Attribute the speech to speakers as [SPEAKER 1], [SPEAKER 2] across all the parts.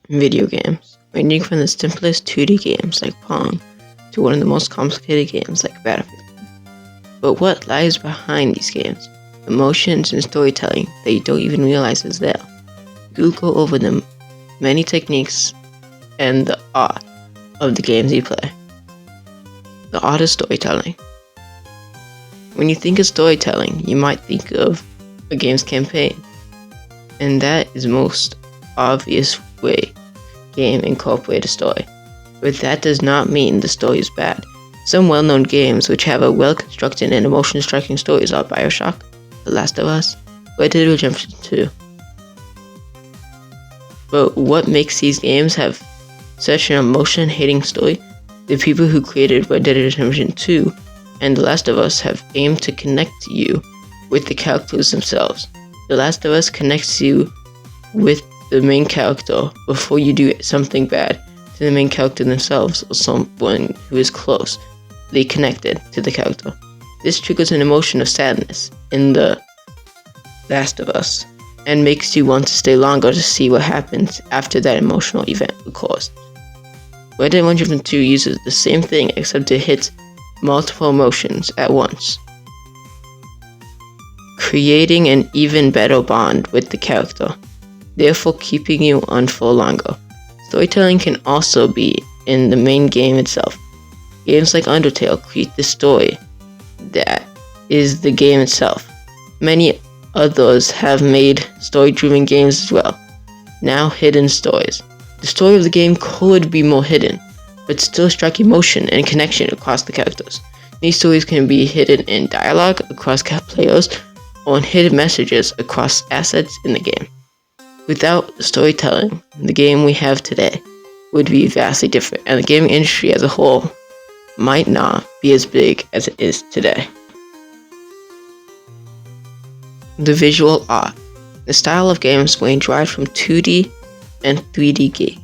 [SPEAKER 1] video games, ranging from the simplest 2D games like Pong to one of the most complicated games like Battlefield. But what lies behind these games? Emotions and storytelling that you don't even realize is there. We'll go over the many techniques and the art of the games you play. The art of storytelling. When you think of storytelling, you might think of a game's campaign, and that is the most obvious way game incorporate a story. But that does not mean the story is bad. Some well-known games which have a well-constructed and emotion-striking stories are BioShock, The Last of Us, Red Dead Redemption 2. But what makes these games have such an emotion-hitting story? The people who created Red Dead Redemption 2 and The Last of Us have aimed to connect you with the characters themselves. The Last of Us connects you with the main character before you do something bad to the main character themselves or someone who is close. They connected to the character. This triggers an emotion of sadness in The Last of Us and makes you want to stay longer to see what happens after that emotional event occurs. Red Dead Redemption 2 uses the same thing except it hits multiple emotions at once, creating an even better bond with the character, therefore keeping you on for longer. Storytelling can also be in the main game itself. Games like Undertale create the story that is the game itself. Many others have made story-driven games as well. Now hidden stories. The story of the game could be more hidden, but still strike emotion and connection across the characters. These stories can be hidden in dialogue across players or in hidden messages across assets in the game. Without storytelling, the game we have today would be vastly different, and the gaming industry as a whole might not be as big as it is today. The visual art. The style of games range wide from 2D and 3D game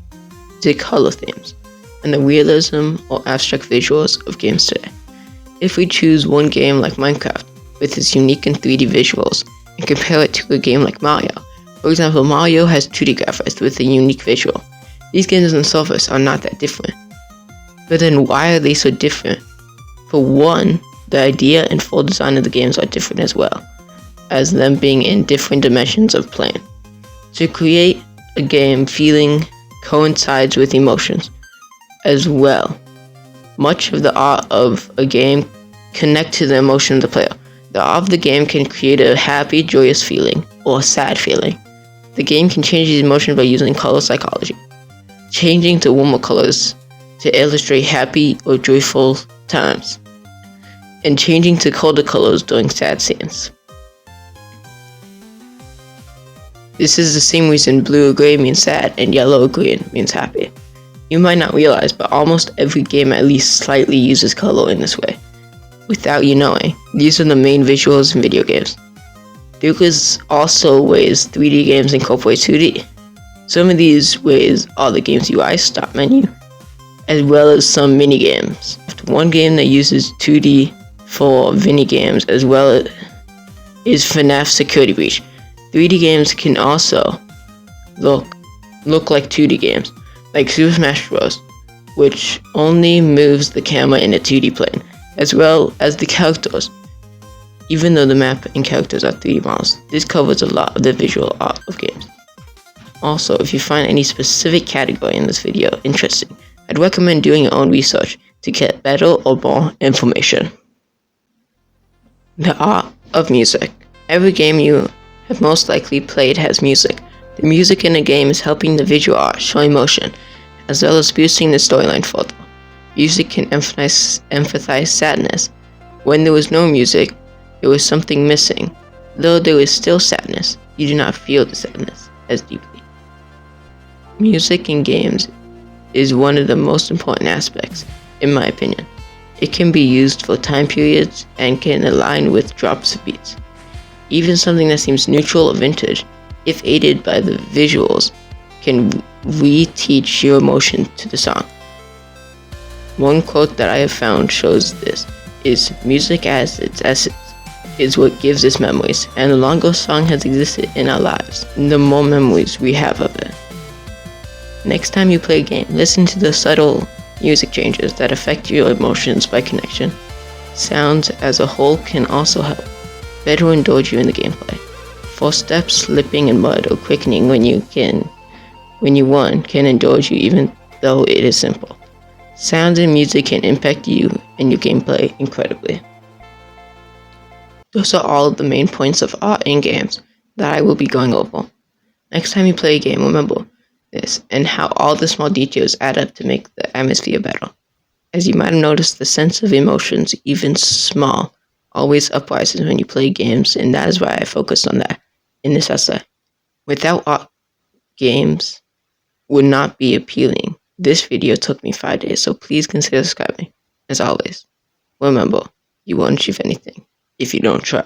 [SPEAKER 1] to color themes, and the realism or abstract visuals of games today. If we choose one game like Minecraft with its unique and 3D visuals and compare it to a game like Mario, for example, Mario has 2D graphics with a unique visual. These games on the surface are not that different. But then why are they so different? For one, the idea and full design of the games are different as well, as them being in different dimensions of playing. To create a game feeling coincides with emotions as well. Much of the art of a game connect to the emotion of the player. The art of the game can create a happy, joyous feeling or a sad feeling. The game can change these emotions by using color psychology, changing to warmer colors to illustrate happy or joyful times, and changing to colder colors during sad scenes. This is the same reason blue or gray means sad and yellow or green means happy. You might not realize, but almost every game at least slightly uses color in this way. Without you knowing, these are the main visuals in video games. There is also ways 3D games incorporate 2D. Some of these ways are the game's UI start menu, as well as some mini games. One game that uses 2D for mini games as well is FNAF Security Breach. 3D games can also look like 2D games, like Super Smash Bros., which only moves the camera in a 2D plane, as well as the characters. Even though the map and characters are 3D models, this covers a lot of the visual art of games. Also, if you find any specific category in this video interesting, I'd recommend doing your own research to get better or more information. The art of music. Every game you have most likely played has music. The music in a game is helping the visual art show emotion, as well as boosting the storyline further. Music can emphasize sadness. When there was no music, there was something missing. Though there is still sadness, you do not feel the sadness as deeply. Music in games is one of the most important aspects, in my opinion. It can be used for time periods and can align with drops of beats. Even something that seems neutral or vintage, if aided by the visuals, can re-teach your emotion to the song. One quote that I have found shows this is, "Music as its essence is what gives us memories, and the longer a song has existed in our lives, the more memories we have of it." Next time you play a game, listen to the subtle music changes that affect your emotions by connection. Sounds as a whole can also help. Better indulge you in the gameplay. False steps, slipping in mud, or quickening when you won can indulge you even though it is simple. Sounds and music can impact you and your gameplay incredibly. Those are all of the main points of art in games that I will be going over. Next time you play a game, remember this and how all the small details add up to make the atmosphere better. As you might have noticed, the sense of emotions, even small, always uprises when you play games, and that is why I focused on that in this essay. Without art, games would not be appealing. This video took me 5 days, so please consider subscribing. As always, remember, you won't achieve anything if you don't try.